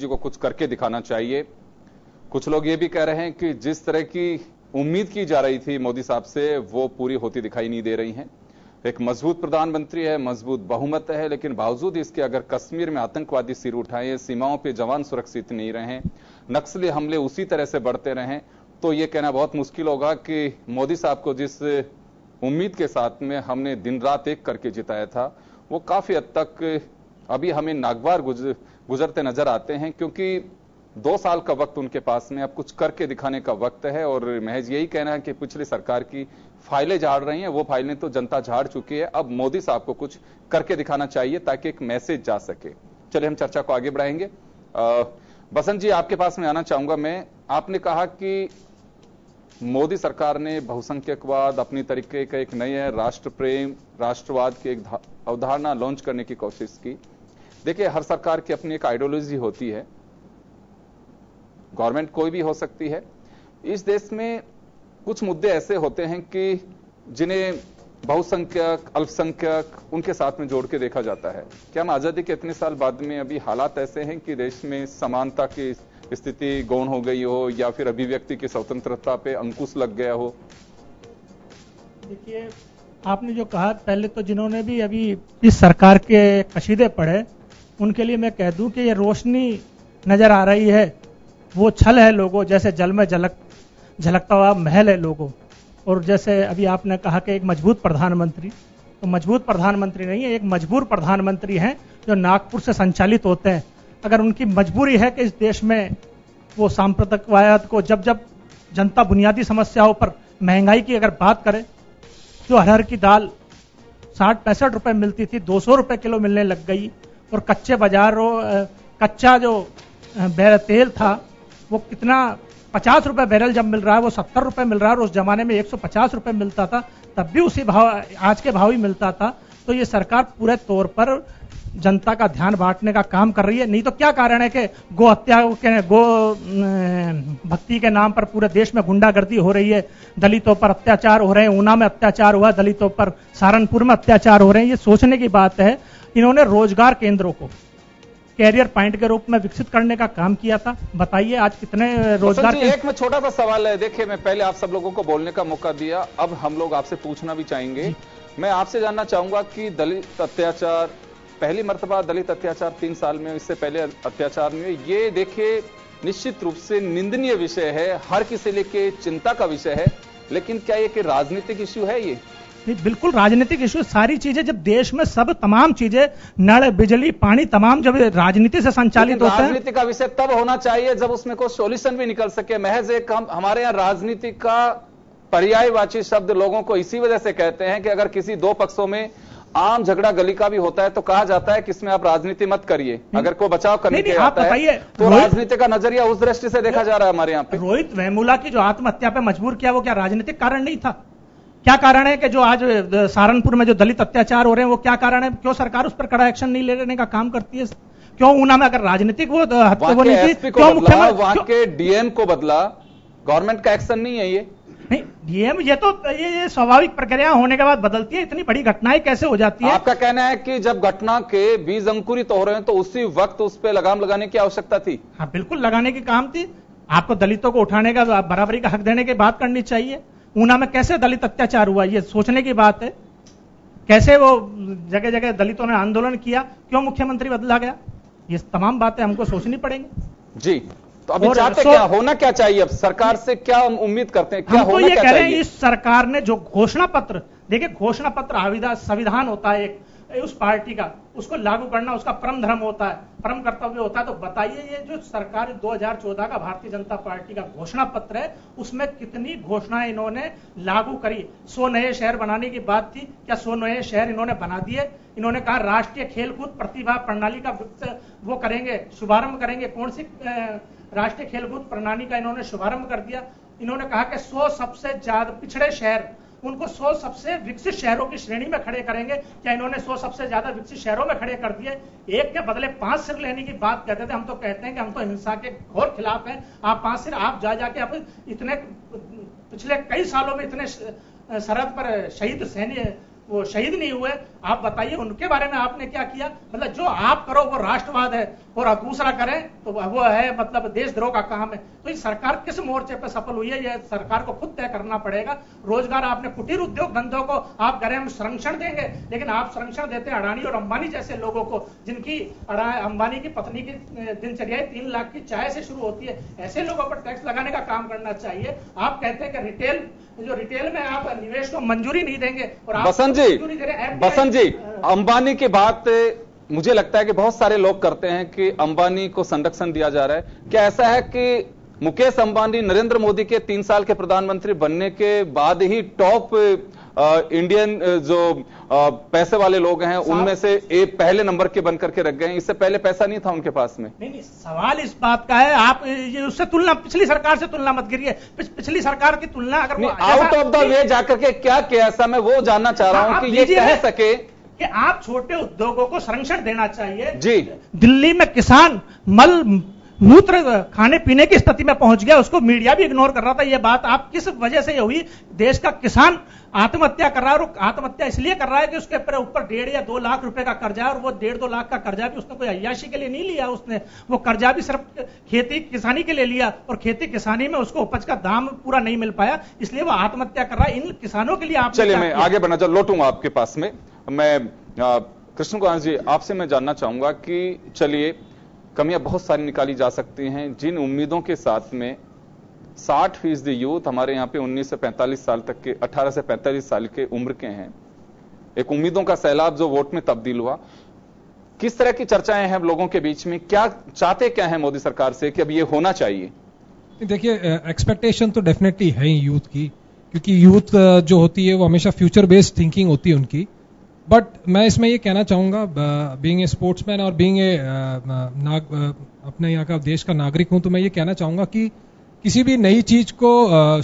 जी को कुछ करके दिखाना चाहिए। कुछ लोग ये भी कह रहे हैं कि जिस तरह की उम्मीद की जा रही थी मोदी साहब से, वो पूरी होती दिखाई नहीं दे रही हैं। एक मजबूत प्रधानमंत्री है, मजबूत बहुमत है, लेकिन बावजूद इसके अगर कश्मीर में आतंकवादी सिर उठाए, सीमाओं पे जवान सुरक्षित नहीं रहे, नक्सली हमले उसी तरह से बढ़ते रहे, तो ये कहना बहुत मुश्किल होगा कि मोदी साहब को जिस उम्मीद के साथ में हमने दिन रात एक करके जिताया था, वो काफी हद तक अभी हमें नागवार गुजरते नजर आते हैं, क्योंकि 2 साल का वक्त उनके पास में अब कुछ करके दिखाने का वक्त है। और महज यही कहना है कि पिछली सरकार की फाइलें झाड़ रही हैं, वो फाइलें तो जनता झाड़ चुकी है। अब मोदी साहब को कुछ करके दिखाना चाहिए ताकि एक मैसेज जा सके। चलिए हम चर्चा को आगे बढ़ाएंगे। बसंत जी, आपके पास में आना चाहूंगा मैं। आपने कहा कि मोदी सरकार ने बहुसंख्यकवाद, अपनी तरीके का एक नए राष्ट्र प्रेम, राष्ट्रवाद की एक अवधारणा लॉन्च करने की कोशिश की। देखिए, हर सरकार की अपनी एक आइडियोलॉजी होती है, गवर्नमेंट कोई भी हो सकती है। इस देश में कुछ मुद्दे ऐसे होते हैं कि जिन्हें बहुसंख्यक, अल्पसंख्यक उनके साथ में जोड़ के देखा जाता है। क्या हम आजादी के इतने साल बाद में अभी हालात ऐसे हैं कि देश में समानता की स्थिति गौण हो गई हो, या फिर अभिव्यक्ति की स्वतंत्रता पे अंकुश लग गया हो? देखिए, आपने जो कहा, पहले तो जिन्होंने भी अभी इस सरकार के कसीदे पढ़े, उनके लिए मैं कह दूं कि ये रोशनी नजर आ रही है, वो छल है लोगों, जैसे जल में झलकता हुआ महल है लोगों। और जैसे अभी आपने कहा कि एक मजबूत प्रधानमंत्री, तो मजबूत प्रधानमंत्री नहीं है, एक मजबूर प्रधानमंत्री हैं जो नागपुर से संचालित होते हैं। अगर उनकी मजबूरी है कि इस देश में वो सांप्रदायिकवाद को, जब जब जनता बुनियादी समस्याओं पर, महंगाई की अगर बात करें, जो अरहर की दाल 60-65 रुपए मिलती थी, 200 रुपए किलो मिलने लग गई। और कच्चे बाजारों, कच्चा जो तेल था वो कितना 50 रुपए बैरल जब मिल रहा है, वो 70 रुपए मिल रहा है। और उस जमाने में 150 रुपए मिलता था, तब भी उसी भाव, आज के भाव ही मिलता था। तो ये सरकार पूरे तौर पर जनता का ध्यान बांटने का काम कर रही है। नहीं तो क्या कारण है कि गो हत्या के, गो भक्ति के नाम पर पूरे देश में गुंडागर्दी हो रही है, दलितों पर अत्याचार हो रहे हैं। ऊना में अत्याचार हुआ दलितों पर, सहारनपुर में अत्याचार हो रहे हैं। ये सोचने की बात है। इन्होंने रोजगार केंद्रों को कैरियर पॉइंट के रूप में विकसित करने का काम किया था। बताइए आज कितने रोजगार के... एक में छोटा सा सवाल है। देखिए, मैं पहले आप सब लोगों को बोलने का मौका दिया, अब हम लोग आपसे पूछना भी चाहेंगे। मैं आपसे जानना चाहूंगा कि दलित अत्याचार, पहली मर्तबा दलित अत्याचार 3 साल में, इससे पहले अत्याचार नहीं हुए, ये देखिए निश्चित रूप से निंदनीय विषय है, हर किसी लेके चिंता का विषय है। लेकिन क्या ये कि राजनीतिक इश्यू है? ये बिल्कुल राजनीतिक इश्यू। सारी चीजें जब देश में, सब तमाम चीजें, नल, बिजली, पानी, तमाम जब राजनीति से संचालित होते हैं। राजनीति का विषय तब होना चाहिए जब उसमें कोई सॉल्यूशन भी निकल सके। महज एक हमारे यहाँ राजनीति का पर्यायवाची शब्द लोगों को इसी वजह से कहते हैं कि अगर किसी 2 पक्षों में आम झगड़ा गली का भी होता है तो कहा जाता है कि इसमें आप राजनीति मत करिए। अगर कोई बचाव करने के आता है तो राजनीति का नजरिया उस दृष्टि से देखा जा रहा है हमारे यहाँ पे। रोहित वेमुला की जो आत्महत्या पे मजबूर किया, वो क्या राजनीतिक कारण नहीं था? क्या कारण है कि जो आज सहारनपुर में जो दलित अत्याचार हो रहे हैं, वो क्या कारण है? क्यों सरकार उस पर कड़ा एक्शन नहीं लेने का काम करती है? क्यों ऊना में अगर राजनीतिक वो क्यों मुख्यमंत्री, वहां के डीएम को बदला, गवर्नमेंट का एक्शन नहीं है? ये नहीं, डीएम, ये तो ये स्वाभाविक प्रक्रिया होने के बाद बदलती है। इतनी बड़ी घटनाएं कैसे हो जाती है? आपका कहना है कि जब घटना के बीज अंकुरित हो रहे हैं तो उसी वक्त उस पर लगाम लगाने की आवश्यकता थी? हाँ, बिल्कुल लगाने की काम थी। आपको दलितों को उठाने का, बराबरी का हक देने की बात करनी चाहिए। ऊना में कैसे दलित अत्याचार हुआ, ये सोचने की बात है। कैसे वो जगह जगह दलितों ने आंदोलन किया, क्यों मुख्यमंत्री बदला गया, ये तमाम बातें हमको सोचनी पड़ेंगी। जी, तो अभी चाहते क्या, होना क्या चाहिए? अब सरकार से क्या हम उम्मीद करते हैं, क्या होना क्या चाहिए? इस सरकार ने जो घोषणा पत्र, देखिए घोषणा पत्र संविधान होता है एक उस पार्टी का, उसको लागू करना उसका परम धर्म होता है, परम कर्तव्य होता है। तो बताइए, ये जो सरकार 2014 का भारतीय जनता पार्टी का घोषणा पत्र है, उसमें कितनी घोषणाएं इन्होंने लागू करी? 100 नए शहर बनाने की बात थी, क्या 100 नए शहर इन्होंने बना दिए? इन्होंने कहा राष्ट्रीय खेलकूद प्रतिभा प्रणाली का वो करेंगे, शुभारंभ करेंगे। कौन सी राष्ट्रीय खेलकूद प्रणाली का इन्होंने शुभारंभ कर दिया? इन्होंने कहा कि 100 सबसे ज्यादा पिछड़े शहर, उनको 100 सबसे विकसित शहरों की श्रेणी में खड़े करेंगे। क्या इन्होंने 100 सबसे ज्यादा विकसित शहरों में खड़े कर दिए? एक के बदले 5 सिर लेने की बात कहते थे। हम तो कहते हैं कि हम तो हिंसा के घोर खिलाफ हैं। आप 5 सिर, आप जाके आप इतने पिछले कई सालों में इतने सरहद पर शहीद सैनिक वो शहीद नहीं हुए, आप बताइए उनके बारे में आपने क्या किया? मतलब जो आप करो वो राष्ट्रवाद है और दूसरा करें तो वो है मतलब देशद्रोह का काम है। तो ये सरकार किस मोर्चे पर सफल हुई है, ये सरकार को खुद तय करना पड़ेगा। रोजगार आपने कुटीर उद्योग धंधों को आप करें हम संरक्षण देंगे, लेकिन आप संरक्षण देते हैं अडानी और अंबानी जैसे लोगों को, जिनकी अंबानी की पत्नी की दिनचर्या 3 लाख की चाय से शुरू होती है। ऐसे लोगों पर टैक्स लगाने का काम करना चाहिए। आप कहते हैं कि रिटेल में आप निवेश को मंजूरी नहीं देंगे और आप बसंत जी अंबानी की बात मुझे लगता है कि बहुत सारे लोग करते हैं कि अंबानी को संरक्षण दिया जा रहा है। क्या ऐसा है कि मुकेश अंबानी नरेंद्र मोदी के 3 साल के प्रधानमंत्री बनने के बाद ही टॉप इंडियन जो पैसे वाले लोग हैं उनमें से एक पहले नंबर के बनकर के रख गए हैं? इससे पहले पैसा नहीं था उनके पास में। नहीं, सवाल इस बात का है, आप उससे तुलना पिछली सरकार से तुलना मत करिए। पिछली सरकार की तुलना अगर आउट ऑफ द वे जाकर के क्या किया ऐसा, मैं वो जानना चाह रहा हूं कि ये कह सके कि आप छोटे उद्योगों को संरक्षण देना चाहिए। जी, दिल्ली में किसान मल मूत्र खाने पीने की स्थिति में पहुंच गया, उसको मीडिया भी इग्नोर कर रहा था। ये बात आप किस वजह से हुई? देश का किसान आत्महत्या कर रहा है, और आत्महत्या इसलिए कर रहा है कि उसके ऊपर 1.5 या 2 लाख रुपए का कर्जा है, और वो 1.5-2 लाख का कर्जा भी उसने कोई अय्याशी के लिए नहीं लिया। उसने वो कर्जा भी सिर्फ खेती किसानी के लिए लिया, और खेती किसानी में उसको उपज का दाम पूरा नहीं मिल पाया, इसलिए वो आत्महत्या कर रहा है। इन किसानों के लिए आप चलिए मैं आगे बढ़ना चाहूँ, लौटूंगा आपके पास में। मैं कृष्ण कुमार जी आपसे मैं जानना चाहूंगा कि चलिए कमियां बहुत सारी निकाली जा सकती हैं, जिन उम्मीदों के साथ में 60% यूथ हमारे यहां पे 19 से 45 साल तक के 18 से 45 साल के उम्र के हैं, एक उम्मीदों का सैलाब जो वोट में तब्दील हुआ, किस तरह की चर्चाएं हैं लोगों के बीच में? क्या चाहते क्या है मोदी सरकार से कि अब ये होना चाहिए? देखिए एक्सपेक्टेशन तो डेफिनेटली है यूथ की, क्योंकि यूथ जो होती है वो हमेशा फ्यूचर बेस्ड थिंकिंग होती है उनकी। बट मैं इसमें ये कहना चाहूंगा, बीइंग ए स्पोर्ट्समैन और बीइंग ए अपने यहाँ का देश का नागरिक हूं, तो मैं ये कहना चाहूंगा कि किसी भी नई चीज को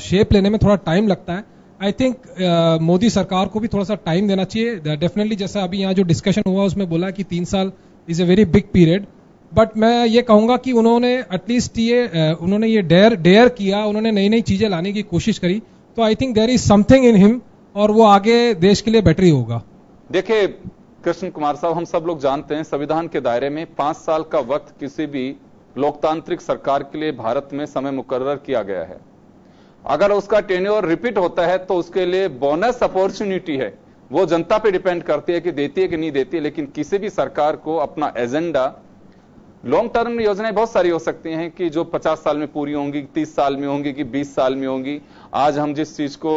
शेप लेने में थोड़ा टाइम लगता है। आई थिंक मोदी सरकार को भी थोड़ा सा टाइम देना चाहिए। डेफिनेटली जैसा अभी यहाँ जो डिस्कशन हुआ उसमें बोला कि 3 साल is a very big period, but मैं ये कहूंगा कि उन्होंने एटलीस्ट उन्होंने ये डेयर किया, उन्होंने नई नई चीजें लाने की कोशिश करी, तो I think there is something in him, और वो आगे देश के लिए बेटर ही होगा। देखिए कृष्ण कुमार साहब, हम सब लोग जानते हैं संविधान के दायरे में 5 साल का वक्त किसी भी लोकतांत्रिक सरकार के लिए भारत में समय मुकर्रर किया गया है। अगर उसका टेन्योर रिपीट होता है तो उसके लिए बोनस अपॉर्चुनिटी है, वो जनता पे डिपेंड करती है कि देती है कि नहीं देती है। लेकिन किसी भी सरकार को अपना एजेंडा, लॉन्ग टर्म योजनाएं बहुत सारी हो सकती हैं कि जो 50 साल में पूरी होंगी, 30 साल में होंगी कि 20 साल में होंगी। आज हम जिस चीज को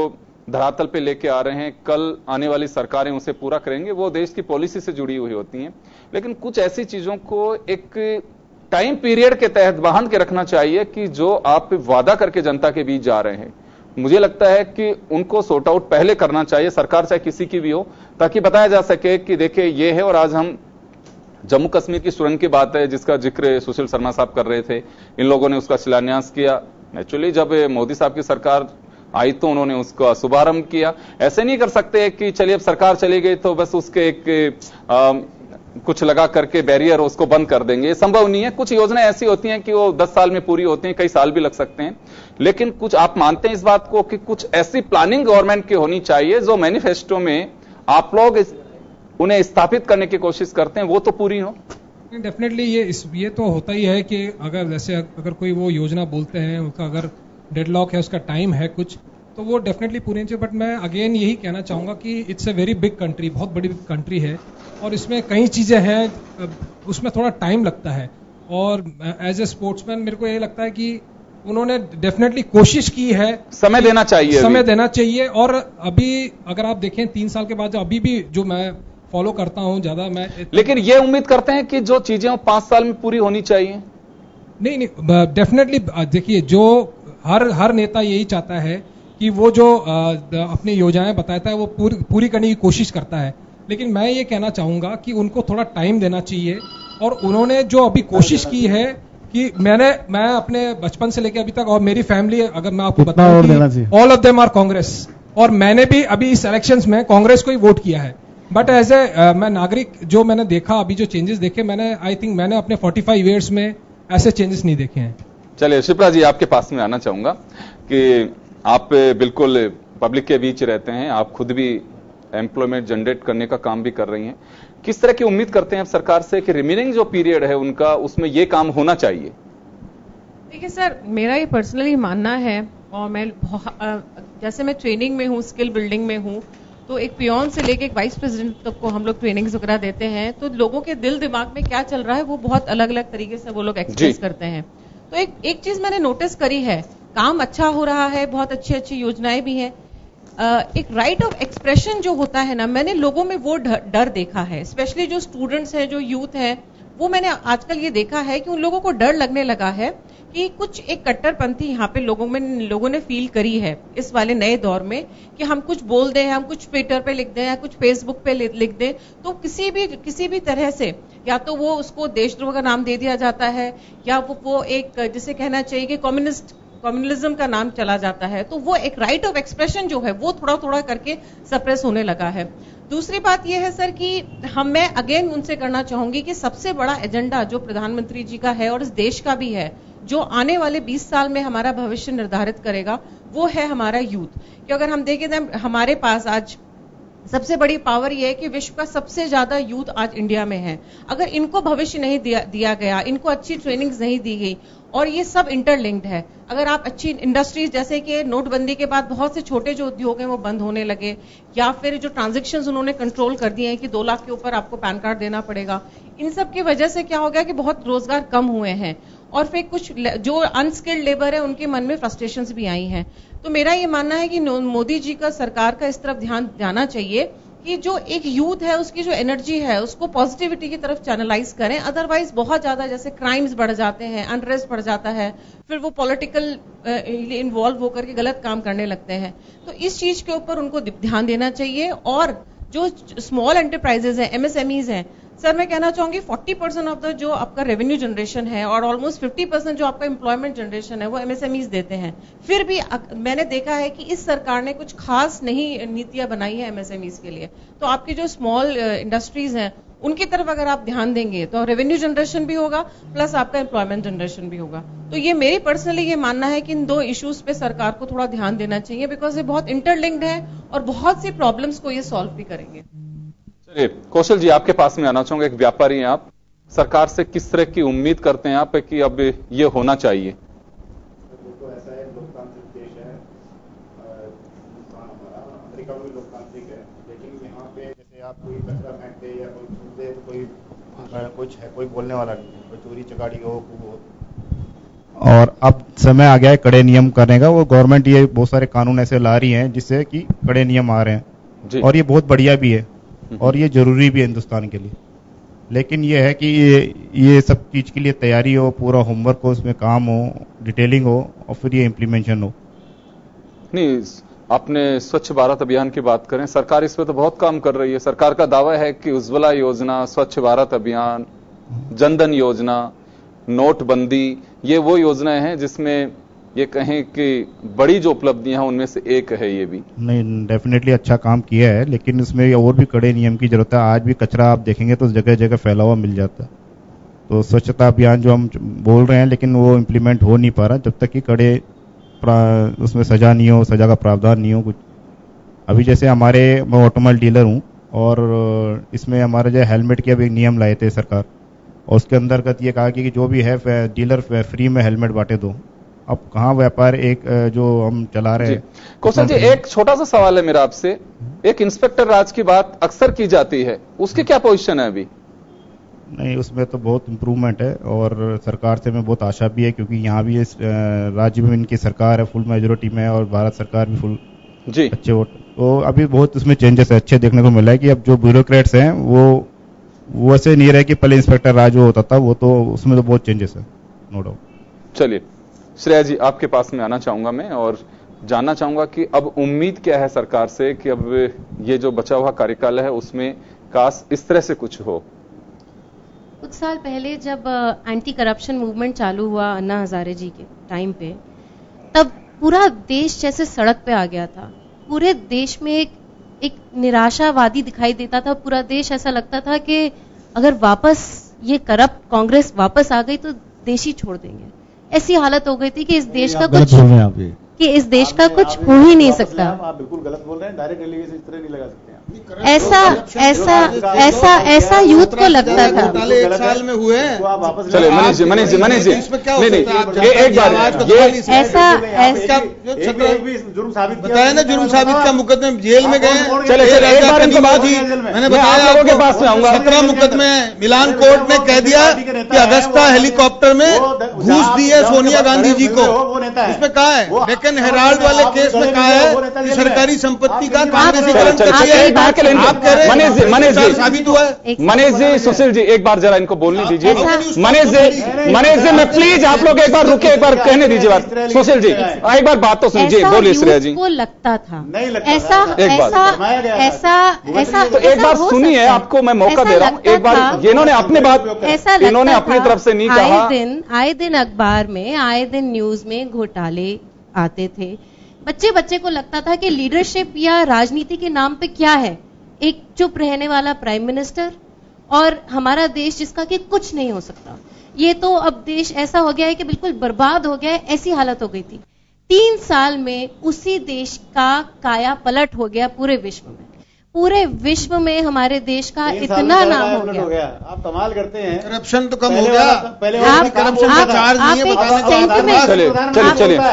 धरातल पे लेके आ रहे हैं, कल आने वाली सरकारें उसे पूरा करेंगे, वो देश की पॉलिसी से जुड़ी हुई होती हैं। लेकिन कुछ ऐसी चीजों को एक टाइम पीरियड के तहत बांध के रखना चाहिए कि जो आप वादा करके जनता के बीच जा रहे हैं, मुझे लगता है कि उनको सॉर्ट आउट पहले करना चाहिए, सरकार चाहे किसी की भी हो, ताकि बताया जा सके कि देखिए ये है। और आज हम जम्मू कश्मीर की सुरंग की बात है जिसका जिक्र सुशील शर्मा साहब कर रहे थे, इन लोगों ने उसका शिलान्यास किया। एक्चुअली जब मोदी साहब की सरकार आई तो उन्होंने उसका शुभारंभ किया। ऐसे नहीं कर सकते कि चलिए अब सरकार चली गई तो बस उसके एक कुछ लगा करके बैरियर उसको बंद कर देंगे, ये संभव नहीं है। कुछ योजनाएं ऐसी होती हैं कि वो 10 साल में पूरी होती हैं, कई साल भी लग सकते हैं। लेकिन कुछ आप मानते हैं इस बात को कि कुछ ऐसी प्लानिंग गवर्नमेंट की होनी चाहिए जो मैनिफेस्टो में आप लोग उन्हें स्थापित करने की कोशिश करते हैं वो तो पूरी हो। डेफिनेटली ये तो होता ही है कि अगर कोई वो योजना बोलते हैं, उनका अगर डेडलॉक है, उसका टाइम है कुछ, तो वो डेफिनेटली पूरी नहीं चाहिए। बट मैं अगेन यही कहना चाहूंगा कि it's a very big country, बहुत बड़ी कंट्री है, और इसमें कई चीजें हैं, उसमें थोड़ा टाइम लगता है। और एज ए स्पोर्ट्समैन मेरे को ये लगता है कि उन्होंने डेफिनेटली कोशिश की है, समय देना चाहिए। और अभी अगर आप देखें 3 साल के बाद अभी भी जो मैं फॉलो करता हूं ज्यादा, मैं लेकिन ये उम्मीद करते हैं कि जो चीजें 5 साल में पूरी होनी चाहिए। नहीं, डेफिनेटली देखिए, जो हर नेता यही चाहता है कि वो जो अपनी योजनाएं बताता है वो पूरी करने की कोशिश करता है। लेकिन मैं ये कहना चाहूंगा कि उनको थोड़ा टाइम देना चाहिए। और उन्होंने जो अभी कोशिश की है कि मैं अपने बचपन से लेकर अभी तक, और मेरी फैमिली, अगर मैं आपको बताऊं, all of them are Congress, और मैंने भी अभी इस इलेक्शंस में कांग्रेस को ही वोट किया है। बट एज ए मैं नागरिक, जो मैंने देखा अभी जो चेंजेस देखे, आई थिंक मैंने अपने 45 ईयर्स में ऐसे चेंजेस नहीं देखे हैं। चलिए शिप्रा जी, आपके पास में आना चाहूंगा कि आप बिल्कुल पब्लिक के बीच रहते हैं, आप खुद भी एम्प्लॉयमेंट जनरेट करने का काम भी कर रही हैं। किस तरह की उम्मीद करते हैं आप सरकार से कि रिमेनिंग जो पीरियड है उनका, उसमें ये काम होना चाहिए? देखिए सर, मेरा ये पर्सनली मानना है, और मैं जैसे मैं ट्रेनिंग में हूँ, स्किल बिल्डिंग में हूँ, तो एक पियोन से लेके एक वाइस प्रेसिडेंट तक को हम लोग ट्रेनिंग्स वगैरह देते हैं, तो लोगों के दिल दिमाग में क्या चल रहा है वो बहुत अलग अलग तरीके से वो लोग एक्सप्रेस करते हैं। तो एक चीज मैंने नोटिस करी है, काम अच्छा हो रहा है, बहुत अच्छी अच्छी योजनाएं भी हैं। एक राइट ऑफ एक्सप्रेशन जो होता है ना, मैंने लोगों में वो डर देखा है, स्पेशली जो स्टूडेंट्स हैं, जो यूथ है, वो मैंने आजकल ये देखा है कि उन लोगों को डर लगने लगा है कि कुछ एक कट्टरपंथी यहाँ पे लोगों ने फील करी है इस वाले नए दौर में, कि हम कुछ बोल दें, हम कुछ ट्विटर पे लिख दें या कुछ फेसबुक पे लिख दें, तो किसी भी तरह से या तो वो उसको देशद्रोह का नाम दे दिया जाता है, या वो एक जिसे कहना चाहिए कि कम्युनलिज्म का नाम चला जाता है। तो वो एक राइट ऑफ एक्सप्रेशन जो है वो थोड़ा थोड़ा करके सप्रेस होने लगा है। दूसरी बात यह है सर कि मैं अगेन उनसे करना चाहूंगी कि सबसे बड़ा एजेंडा जो प्रधानमंत्री जी का है और इस देश का भी है, जो आने वाले 20 साल में हमारा भविष्य निर्धारित करेगा, वो है हमारा यूथ। कि अगर हम देखें तो हमारे पास आज सबसे बड़ी पावर यह है कि विश्व का सबसे ज्यादा यूथ आज इंडिया में है। अगर इनको भविष्य नहीं दिया गया, इनको अच्छी ट्रेनिंग्स नहीं दी गई, और ये सब इंटरलिंक्ड है, अगर आप अच्छी इंडस्ट्रीज, जैसे कि नोटबंदी के बाद बहुत से छोटे जो उद्योग हैं वो बंद होने लगे, या फिर जो ट्रांजैक्शंस उन्होंने कंट्रोल कर दिए हैं कि 2 लाख के ऊपर आपको पैन कार्ड देना पड़ेगा, इन सब की वजह से क्या हो गया कि बहुत रोजगार कम हुए हैं, और फिर कुछ जो अनस्किल्ड लेबर है उनके मन में फ्रस्ट्रेशंस भी आई हैं। तो मेरा ये मानना है कि मोदी जी का, सरकार का इस तरफ ध्यान जाना चाहिए कि जो एक यूथ है उसकी जो एनर्जी है उसको पॉजिटिविटी की तरफ चैनलाइज करें। अदरवाइज बहुत ज्यादा जैसे क्राइम्स बढ़ जाते हैं, अनरेस्ट बढ़ जाता है, फिर वो पॉलिटिकल इन्वॉल्व होकर के गलत काम करने लगते हैं। तो इस चीज के ऊपर उनको ध्यान देना चाहिए। और जो स्मॉल एंटरप्राइजेज हैं, MSMEs हैं, सर मैं कहना चाहूंगी 40% ऑफ द जो आपका रेवेन्यू जनरेशन है और ऑलमोस्ट 50% जो आपका एम्प्लॉयमेंट जनरेशन है वो MSMEs देते हैं। फिर भी मैंने देखा है कि इस सरकार ने कुछ खास नहीं नीतियां बनाई है MSMEs के लिए। तो आपकी जो स्मॉल इंडस्ट्रीज हैं उनकी तरफ अगर आप ध्यान देंगे तो रेवेन्यू जनरेशन भी होगा, प्लस आपका एम्प्लॉयमेंट जनरेशन भी होगा। तो ये मेरी पर्सनली ये मानना है कि इन 2 इश्यूज पे सरकार को थोड़ा ध्यान देना चाहिए, बिकॉज ये बहुत इंटरलिंक्ड है और बहुत सी प्रॉब्लम्स को ये सॉल्व भी करेंगे। चलिए कौशल जी, आपके पास में आना चाहूंगा, एक व्यापारी हैं आप, सरकार से किस तरह की उम्मीद करते हैं आप कि अब ये होना चाहिए? तो ऐसा है, लोकतांत्रिक देश है, अमेरिका भी लोकतांत्रिक है, लेकिन यहाँ पे जैसे आप कोई कचरा फेंक दे या कोई छूट दे तो कुछ है, कोई बोलने वाला नहीं, कोई चोरी चकारी हो। और अब समय आ गया है कड़े नियम करने का। वो गवर्नमेंट ये बहुत सारे कानून ऐसे ला रही हैं जिससे कि कड़े नियम आ रहे हैं, और ये बहुत बढ़िया भी है और ये जरूरी भी है हिंदुस्तान के लिए। लेकिन ये है कि ये सब चीज के लिए तैयारी हो, पूरा होमवर्क हो, उसमें काम हो, डिटेलिंग हो, और फिर ये इम्प्लीमेंटेशन हो। नहीं, आपने स्वच्छ भारत अभियान की बात करें, सरकार इस पर तो बहुत काम कर रही है। सरकार का दावा है कि उज्ज्वला योजना, स्वच्छ भारत अभियान, जनधन योजना, नोटबंदी, ये वो योजनाएं हैं जिसमें ये कहें कि बड़ी जो उपलब्धियां हैं उनमें से एक है ये भी। नहीं, डेफिनेटली अच्छा काम किया है, लेकिन इसमें और भी कड़े नियम की जरूरत है। आज भी कचरा आप देखेंगे तो जगह जगह फैला हुआ मिल जाता है। तो स्वच्छता अभियान जो हम बोल रहे हैं, लेकिन वो इम्प्लीमेंट हो नहीं पा रहा जब तक कि कड़े उसमें सजा नहीं हो, सजा का प्रावधान नहीं हो कुछ। अभी जैसे मैं ऑटोमोबाइल डीलर हूँ, और इसमें हमारा जो हेलमेट के अभी नियम लाए थे सरकार, और उसके अंतर्गत ये कहा कि जो भी है डीलर फ्री में हेलमेट बांटे दो। अब कहाँ व्यापार एक जो हम चला रहे हैं। कौशल जी, एक छोटा सा सवाल है मेरा आपसे, एक इंस्पेक्टर राज की बात अक्सर की जाती है, उसकी क्या पोजीशन है अभी? नहीं, उसमें तो बहुत इम्प्रूवमेंट है, और सरकार से मैं बहुत आशा भी है, क्योंकि यहाँ भी राज्य में इनकी सरकार है, फुल मेजोरिटी में, और भारत सरकार भी फुल जी अच्छे वोट। तो अभी बहुत उसमें चेंजेस अच्छे देखने को मिला है कि अब जो ब्यूरोक्रेट्स हैं वो ऐसे नहीं रहे कि पहले इंस्पेक्टर राज जो होता था, वो तो उसमें तो बहुत चेंजेस है, नो डाउट। चलिए श्रेया जी, आपके पास में आना चाहूंगा मैं, और जानना चाहूंगा कि अब उम्मीद क्या है सरकार से कि अब ये जो बचा हुआ कार्यकाल है उसमें काश इस तरह से कुछ हो। कुछ साल पहले जब एंटी करप्शन मूवमेंट चालू हुआ अन्ना हजारे जी के टाइम पे, तब पूरा देश जैसे सड़क पे आ गया था। पूरे देश में एक निराशावादी दिखाई देता था। पूरा देश ऐसा लगता था कि अगर वापस ये करप्ट कांग्रेस वापस आ गई तो देश ही छोड़ देंगे। ऐसी हालत हो गई थी कि इस देश का कुछ हो ही नहीं सकता। आप बिल्कुल गलत बोल रहे हैं, डायरेक्ट एलिगेशन इस तरह नहीं लगा सकते हैं। ऐसा यूथ को लगता था। एक साल में हुए। चलिए मनीष जी इसमें क्या नहीं एक बार ऐसा जुर्म साबित बताया ना, जुर्म साबित का मुकदमे जेल में गए। चले एक बार इनको बात ही मैंने बताया आपको के पास में आऊंगा। 17 मुकदमे मिलान कोर्ट ने कह दिया कि अगस्ता हेलीकॉप्टर में घूस दी है सोनिया गांधी जी को। इसमें कहा है डेक्कन हेराल्ड वाले केस में कहा है कि सरकारी संपत्ति का कांग्रेसीकरण साबित हुआ है। मनीष जी, सुशील जी, एक बार जरा इनको बोलने दीजिए। मनीष जी मैं प्लीज आप लोग एक बार रुके, एक बार कहने दीजिए बात। सुशील जी एक बार बात तो सुनिए, बोलिए श्रेया जी। को लगता था ऐसा तो एक बार सुनिए, आपको मैं मौका दे रहा हूँ एक बार। इन्होंने अपनी बात इन्होंने अपनी तरफ से नहीं कहा। आए दिन अखबार में, आए दिन न्यूज में घोटाले आते थे। बच्चे को लगता था कि लीडरशिप या राजनीति के नाम पे क्या है, एक चुप रहने वाला प्राइम मिनिस्टर और हमारा देश जिसका कि कुछ नहीं हो सकता। ये तो अब देश ऐसा हो गया है कि बिल्कुल बर्बाद हो गया है, ऐसी हालत हो गई थी। 3 साल में उसी देश का काया पलट हो गया पूरे विश्व में। पूरे विश्व में हमारे देश का इतना नाम हो गया। आप कमाल करते हैं। करप्शन तो कम हो गया।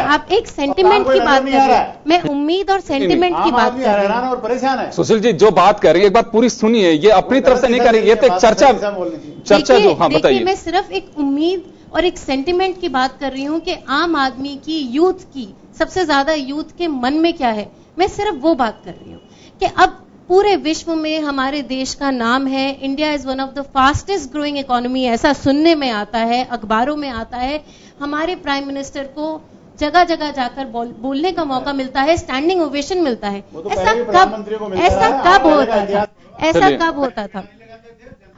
आप एक सेंटिमेंट की बात कर रहे हैं, मैं उम्मीद और सेंटिमेंट की बात कर रही हूं। और परेशान है। सुशील जी जो बात कर रही है एक बात पूरी सुनिए, ये अपनी तरफ से नहीं कर रही, ये तो एक चर्चा जो। हाँ बताइए। मैं सिर्फ एक उम्मीद और एक सेंटिमेंट की बात कर रही हूँ कि आम आदमी की, यूथ की, सबसे ज्यादा यूथ के मन में क्या है, मैं सिर्फ वो बात कर रही हूँ कि अब पूरे विश्व में हमारे देश का नाम है। India is one of the fastest growing economy, ऐसा सुनने में आता है, अखबारों में आता है। हमारे प्राइम मिनिस्टर को जगह जगह जाकर बोलने का मौका मिलता है, स्टैंडिंग ओवेशन मिलता है। ऐसा कब होता था?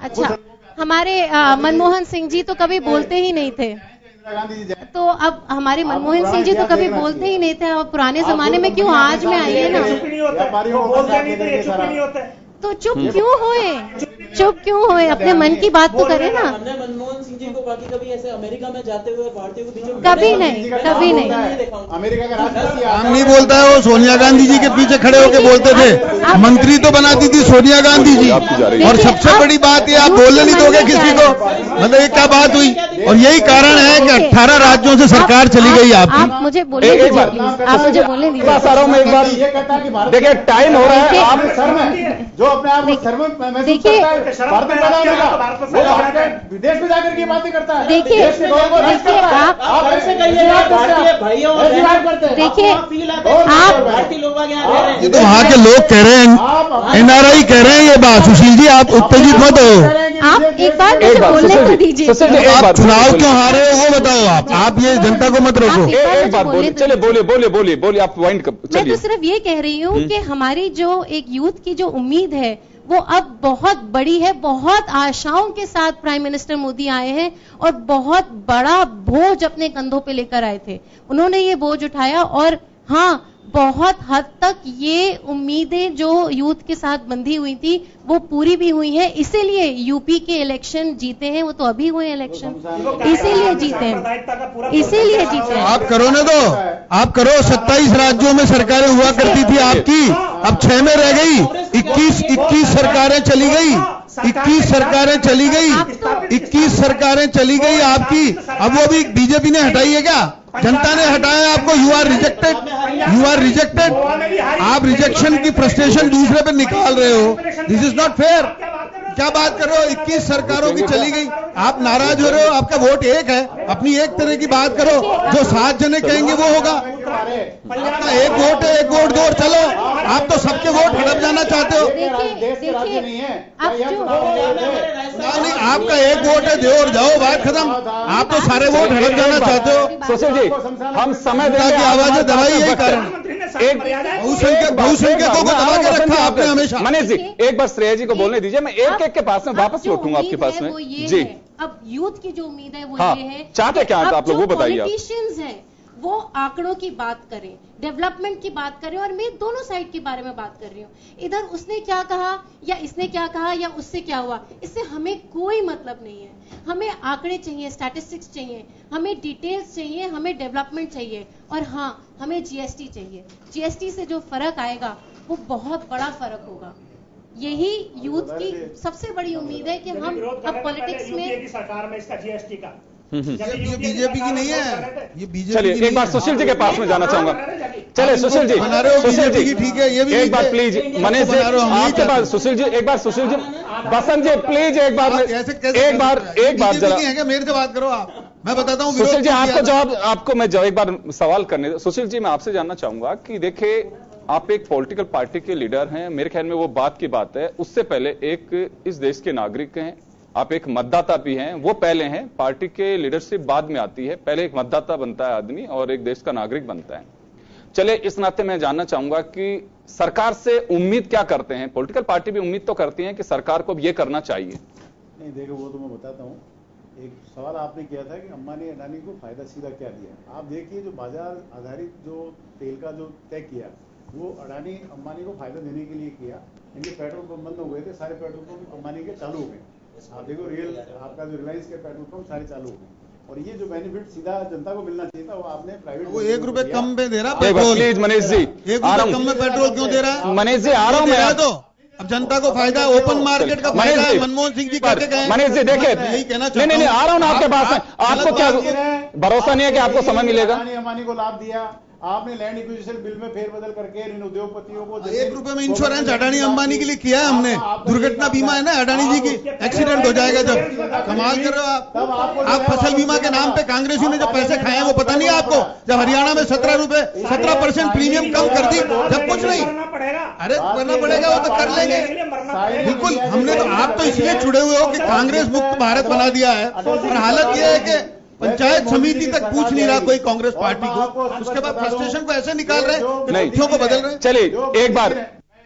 अच्छा, हमारे मनमोहन सिंह जी तो कभी बोलते ही नहीं थे। तो अब हमारे मनमोहन सिंह जी तो कभी बोलते ही नहीं थे। अब पुराने जमाने में क्यों, आज में आइए ना। तो चुप क्यों होए? अपने मन की बात तो करें ना। मनमोहन सिंह जी को बाकी कभी ऐसे अमेरिका में जाते हुए भारतीय को बीच में कभी नहीं। अमेरिका का राष्ट्रपति आम नहीं बोलता है, वो सोनिया गांधी जी के पीछे खड़े होकर बोलते थे। मंत्री तो बनाती थी सोनिया गांधी जी। और सबसे बड़ी बात ये, आप बोलने नहीं दोगे किसी को, मतलब ये क्या बात हुई? और यही कारण है कि 18 राज्यों से सरकार चली गई आपकी। आप मुझे बोलने दीजिए, आप मुझे बोलने दीजिए। एक बार देखिए टाइम हो रहा है। आप जो अपने आप को शर्म महसूस करता है भारत में पैदा होने का, वो विदेश में जाकर की बातें करता है। देखिए आप ऐसे कहिए, देखिए ये तो वहाँ के लोग कह रहे हैं, NRI कह रहे हैं ये बात। सुशील जी आप उत्तेजित मत हो। आप एक बार बोलने को दीजिए। आप चुनाव क्यों हारे हो वो बताओ। आप ये जनता को मत रोको। एक बात बोलिए, चलिए बोलिए आप पॉइंट। मैं तो सिर्फ ये कह रही हूँ कि हमारी जो एक यूथ की जो उम्मीद है वो अब बहुत बड़ी है। बहुत आशाओं के साथ प्राइम मिनिस्टर मोदी आए हैं और बहुत बड़ा बोझ अपने कंधों पे लेकर आए थे। उन्होंने ये बोझ उठाया और हाँ, बहुत हद तक ये उम्मीदें जो यूथ के साथ बंधी हुई थी वो पूरी भी हुई हैं। इसीलिए यूपी के इलेक्शन जीते हैं, वो तो अभी हुए इलेक्शन, इसीलिए जीते हैं। आप करो ना, तो आप करो। 27 राज्यों में सरकारें हुआ करती थी आपकी, अब 6 में रह गई। 21 सरकारें चली गई। 21 सरकारें चली गई आपकी। अब वो भी बीजेपी ने हटाई है क्या? जनता ने हटाया आपको। You are rejected. आप रिजेक्शन की फ्रस्ट्रेशन दूसरे पे निकाल रहे हो। This is not fair. क्या बात कर रहे हो? 21 सरकारों की चली गई, आप नाराज हो रहे हो। आपका वोट एक है, अपनी एक तरह की बात करो। जो 7 जने कहेंगे वो होगा। आपका एक वोट है, एक वोट दो और चलो। आप तो सबके वोट हड़प जाना चाहते हो। नहीं, आपका एक वोट है, दो और जाओ, बात खत्म। आप तो सारे वोट हड़प जाना चाहते हो। सुशील जी हम समय की आवाजें दबाई, यही कारण। बहुसंख्यकों को दबा के रखा आपने हमेशा। मनीष जी एक बार श्रेया जी को बोलने दीजिए, मैं एक के पास में वापस लौटूंगा आपके पास में जी। अब यूथ की जो उम्मीद है वो ये है, चाहते क्या आप लोग वो बताइए। पॉलिटिशियंस हैं वो आंकड़ों की बात करें, डेवलपमेंट की बात करें, और मैं दोनों साइड के बारे में बात कर रही हूँ। इधर उसने क्या कहा या इसने क्या कहा या उससे क्या हुआ, इससे हमें कोई मतलब नहीं है। हमें आंकड़े चाहिए, स्टैटिस्टिक्स चाहिए, हमें डिटेल्स चाहिए, हमें डेवलपमेंट चाहिए, और हाँ, हमें GST चाहिए। GST से जो फर्क आएगा वो बहुत बड़ा फर्क होगा। यही यूथ की सबसे बड़ी उम्मीद है कि हम अब पॉलिटिक्स में सरकार में इसका जीएसटी का ये बीजेपी की नहीं है, ये बीजेपी। चलिए एक बार सुशील जी के पास में जाना चाहूंगा। चलिए सुशील जी, बना रहे हो सुशील बीजेपी जी की, ठीक है, ये भी एक बार प्लीज मनीष जी आपके पास, सुशील जी एक बार, सुशील जी, बसंत जी प्लीज एक बार जरा मेरे से बात करो आप, मैं बताता हूँ। सुशील जी आपको जवाब, आपको मैं एक बार सवाल करने, सुशील जी मैं आपसे जानना चाहूंगा कि देखिए आप एक पॉलिटिकल पार्टी के लीडर हैं, मेरे ख्याल में वो बात की बात है, उससे पहले एक इस देश के नागरिक हैं, आप एक मतदाता भी हैं, वो पहले हैं, पार्टी के लीडरशिप बाद में आती है, पहले एक मतदाता बनता है आदमी और एक देश का नागरिक बनता है। चले इस नाते मैं जानना चाहूंगा कि सरकार से उम्मीद क्या करते हैं? पॉलिटिकल पार्टी भी उम्मीद तो करती है कि सरकार को ये करना चाहिए। नहीं देखो वो तो मैं बताता हूँ। एक सवाल आपने किया था कि अंबानी अडानी को फायदा सीधा क्या दिया। आप देखिए जो बाजार आधारित जो तेल का जो तय किया वो अडानी अंबानी को फायदा देने के लिए किया। इनके पेट्रोल पंप बंद हो गए थे, सारे पेट्रोल पंप अंबानी के चालू हो गए। आप देखो रियल आपका जो रिलायंस के पेट्रोल पंप सारे चालू हो गए और ये जो बेनिफिट सीधा जनता को मिलना चाहिए था वो आपने प्राइवेट, वो ₹1 कम पे दे रहा पेट्रोल। प्लीज मनीष जी, ₹1 कम में पेट्रोल क्यों दे रहा है? मनीष जी आ रहा हूं मैं। तो अब जनता को फायदा, ओपन मार्केट का फायदा है, मनमोहन सिंह जी कहते गए। मनीष जी देखिए, यही कहना चाहता हूं। नहीं आ रहा हूं ना आपके पास में, आपको क्या भरोसा नहीं है कि आपको समय मिलेगा? अंबानी को लाभ दिया आपने, लैंड एक्विजिशन बिल में फेरबदल करके इन उद्योगपतियों को ₹1 में इंश्योरेंस अडानी अंबानी के लिए किया है हमने। दुर्घटना बीमा है ना अडानी जी की, एक्सीडेंट हो जाएगा जब। कमाल कर रहे हो आप फसल बीमा के नाम पे कांग्रेसियों ने जो पैसे खाए हैं वो पता नहीं आपको? जब हरियाणा में 17% प्रीमियम कम कर दी, जब कुछ नहीं, अरे करना पड़ेगा वो तो कर लेंगे बिल्कुल। हमने तो, आप तो इसलिए जुड़े हुए हो कि कांग्रेस मुक्त भारत बना दिया है और हालत ये है कि पंचायत समिति तक पूछ नहीं रहा कोई कांग्रेस पार्टी को। उसके बाद फ्रस्ट्रेशन को ऐसे निकाल रहे हैं, तथ्यों को बदल रहे हैं। चलिए एक बार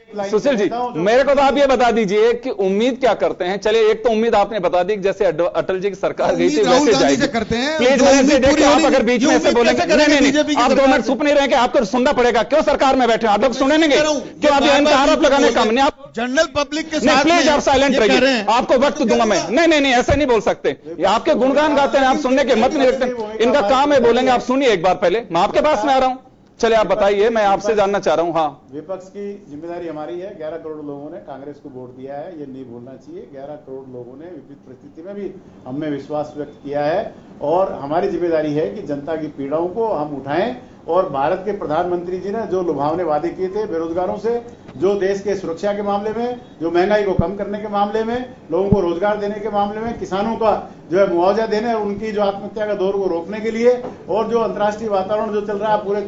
सुशील जी मेरे को तो आप ये बता दीजिए कि उम्मीद क्या करते हैं? चलिए एक तो उम्मीद आपने बता दी कि जैसे अटल जी की सरकार गई थी वैसे जाएगी। प्लीज देखिए आप अगर बीच में ऐसे बोलेंगे, नहीं आप 2 मिनट चुप नहीं रहेंगे, आपको सुनना पड़ेगा। क्यों सरकार में बैठे आप लोग सुनेंगे? क्यों आप इनका आरोप लगाने का नहीं? आप जनरल पब्लिक के साथ प्लीज आप साइलेंट रहिए, आपको वक्त दूंगा मैं। नहीं ऐसे नहीं बोल सकते, आपके गुणगान गाते हैं, आप सुनने के मत नहीं रखते। इनका काम है बोलेंगे, आप सुनिए एक बार पहले, मैं आपके पास में आ रहा हूं। चलिए आप बताइए, मैं आपसे जानना चाह रहा हूं। हाँ, विपक्ष की जिम्मेदारी हमारी है। 11 करोड़ लोगों ने कांग्रेस को वोट दिया है, ये नहीं भूलना चाहिए। 11 करोड़ लोगों ने विपरीत परिस्थिति में भी हमें विश्वास व्यक्त किया है और हमारी जिम्मेदारी है कि जनता की पीड़ाओं को हम उठाएं। और भारत के प्रधानमंत्री जी ने जो लुभावने वादे किए थे बेरोजगारों से, जो देश के सुरक्षा के मामले में, जो महंगाई को कम करने के मामले में, लोगों को रोजगार देने के मामले में, किसानों का जो है मुआवजा देने और उनकी जो आत्महत्या का दौर को रोकने के लिए, और जो अंतर्राष्ट्रीय वातावरण जो चल रहा है पूरे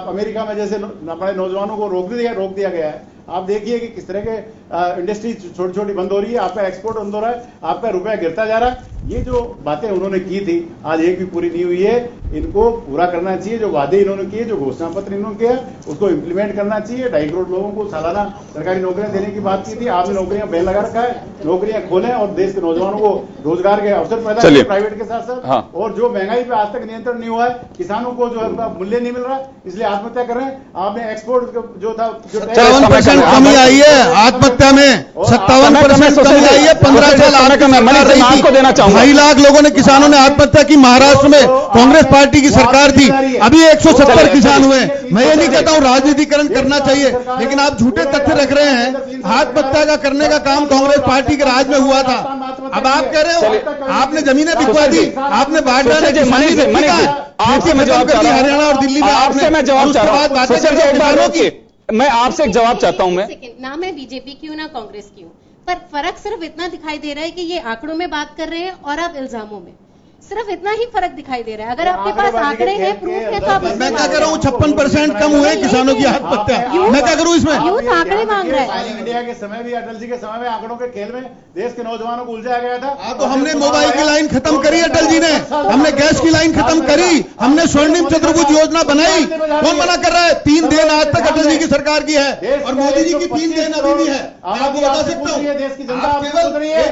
अमेरिका में जैसे हमारे नौजवानों को रोक दिया गया है। आप देखिए कि किस तरह के इंडस्ट्री छोटी छोटी बंद हो रही है, आपका एक्सपोर्ट बंद हो रहा है, आपका रुपया गिरता जा रहा है। ये जो बातें उन्होंने की थी आज एक भी पूरी नहीं हुई है। इनको पूरा करना चाहिए। जो वादे इन्होंने किए, जो घोषणा पत्र इन्होंने किया, उसको इंप्लीमेंट करना चाहिए। 2.5 करोड़ लोगों को सालाना सरकारी नौकरियां देने की बात की थी, आपने नौकरियां बैन लगा रखा है। नौकरियां खोलें और देश के नौजवानों को रोजगार के अवसर पैदा करें प्राइवेट के साथ साथ। हाँ। और जो महंगाई पे आज तक नियंत्रण नहीं हुआ है, किसानों को जो है मूल्य नहीं मिल रहा, इसलिए आत्महत्या कर रहे हैं। आपने एक्सपोर्ट जो था 57% कमी आई है आत्महत्या में, 57% कमी आई है। 15 साल आपको देना चाहूंगा। 2.5 लाख लोगों ने, किसानों ने आत्महत्या की। महाराष्ट्र में कांग्रेस पार्टी की सरकार थी, अभी 170 किसान हुए। मैं ये नहीं कहता हूं राजनीतिकरण करना चाहिए, लेकिन आप झूठे तथ्य रख रहे हैं। आत्महत्या का करने का काम कांग्रेस पार्टी के राज में हुआ था। अब आप कह रहे हो आपने जमीनें बिकवा दी, आपने बांट डाले, आपसे मैं जवाब चाह रहा हूं। हरियाणा और दिल्ली में आपसे मैं जवाब चाह रहा हूं। मैं आपसे एक जवाब चाहता हूं। मैं ना मैं बीजेपी की हूं ना कांग्रेस की हूं, पर फर्क सिर्फ इतना दिखाई दे रहा है कि ये आंकड़ों में बात कर रहे हैं और आप इल्जामों में, सिर्फ इतना ही फर्क दिखाई दे रहा है। अगर आपके पास आंकड़े हैं, प्रूफ है, तो आप मैं क्या कर रहा हूँ? 56% कम हुए किसानों की आत्महत्या। मैं क्या करूँ इसमें? यूथ आंकड़े मांग रहा है। इंडिया के समय भी, अटल जी के समय में आंकड़ों के खेल में देश के नौजवानों को उलझाया गया था। तो हमने मोबाइल की लाइन खत्म करी अटल जी ने, हमने गैस की लाइन खत्म करी, हमने स्वर्णिम चतुर्भुज योजना बनाई। कौन मना कर रहा है? 3 देन आज तक अटल जी की सरकार की है और मोदी जी की 3 देन अभी भी है। मैं आपको बता सकता हूँ। देश की जनता केवल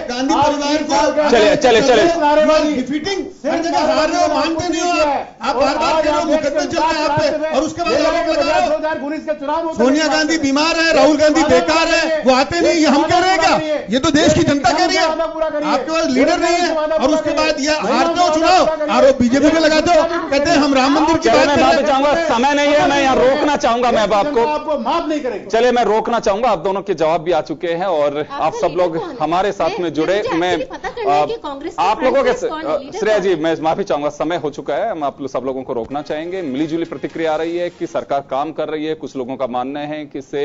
गांधी परिवार को चले डिफीटिंग हर जगह हार रहे हो, मानते नहीं हो आप बार बार कह रहे हो मुकदमे चल रहे हैं आप पे, और उसके बाद आरोप लगा रहे हो 2019 का चुनाव सोनिया गांधी बीमार है, राहुल गांधी बेकार है, वो आते नहीं, ये हम कह रहे हैं क्या? ये तो देश की जनता कह रही है, आपके पास लीडर नहीं है, और उसके बाद ये हारते हो चुनाव, आरोप बीजेपी पे लगाते हो, कहते हैं हम राम मंदिर की बात कर रहे हैं। चाहूंगा, समय नहीं है, मैं यहाँ रोकना चाहूंगा, मैं अब आपको माफ नहीं करेंगे। चले मैं रोकना चाहूंगा, आप दोनों के जवाब भी आ चुके हैं और आप सब लोग हमारे साथ में जुड़े। मैं आप लोगों के श्रेया जी, मैं माफी चाहूंगा, समय हो चुका है, हम आप सब लोगों को रोकना चाहेंगे। मिलीजुली प्रतिक्रिया आ रही है कि सरकार काम कर रही है, कुछ लोगों का मानना है कि इससे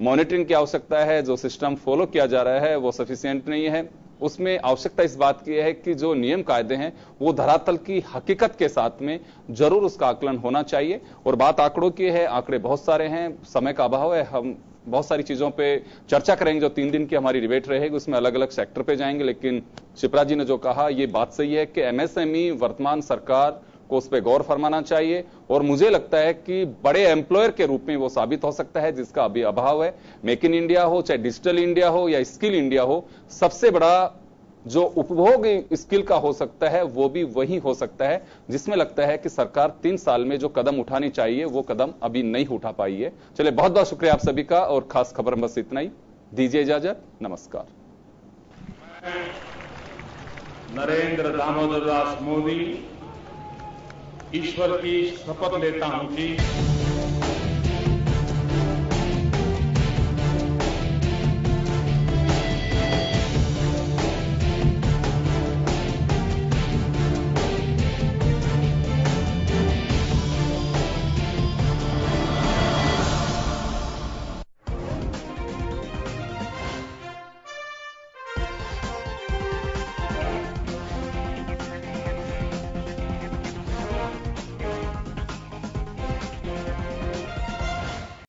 मॉनिटरिंग की आवश्यकता है, जो सिस्टम फॉलो किया जा रहा है वो सफिशिएंट नहीं है, उसमें आवश्यकता इस बात की है कि जो नियम कायदे हैं वो धरातल की हकीकत के साथ में जरूर उसका आकलन होना चाहिए। और बात आंकड़ों की है, आंकड़े बहुत सारे हैं, समय का अभाव है, हम बहुत सारी चीजों पे चर्चा करेंगे, जो 3 दिन की हमारी डिबेट रहेगी उसमें अलग अलग सेक्टर पे जाएंगे। लेकिन शिप्रा जी ने जो कहा ये बात सही है कि एमएसएमई वर्तमान सरकार को उस पर गौर फरमाना चाहिए, और मुझे लगता है कि बड़े एम्प्लॉयर के रूप में वो साबित हो सकता है, जिसका अभी अभाव है। मेक इन इंडिया हो, चाहे डिजिटल इंडिया हो या स्किल इंडिया हो, सबसे बड़ा जो उपभोग स्किल का हो सकता है वो भी वही हो सकता है, जिसमें लगता है कि सरकार 3 साल में जो कदम उठानी चाहिए वो कदम अभी नहीं उठा पाई है। चलिए, बहुत बहुत शुक्रिया आप सभी का, और खास खबर बस इतना ही, दीजिए इजाजत, नमस्कार। नरेंद्र दामोदर दास मोदी ईश्वर की शपथ लेता हूं कि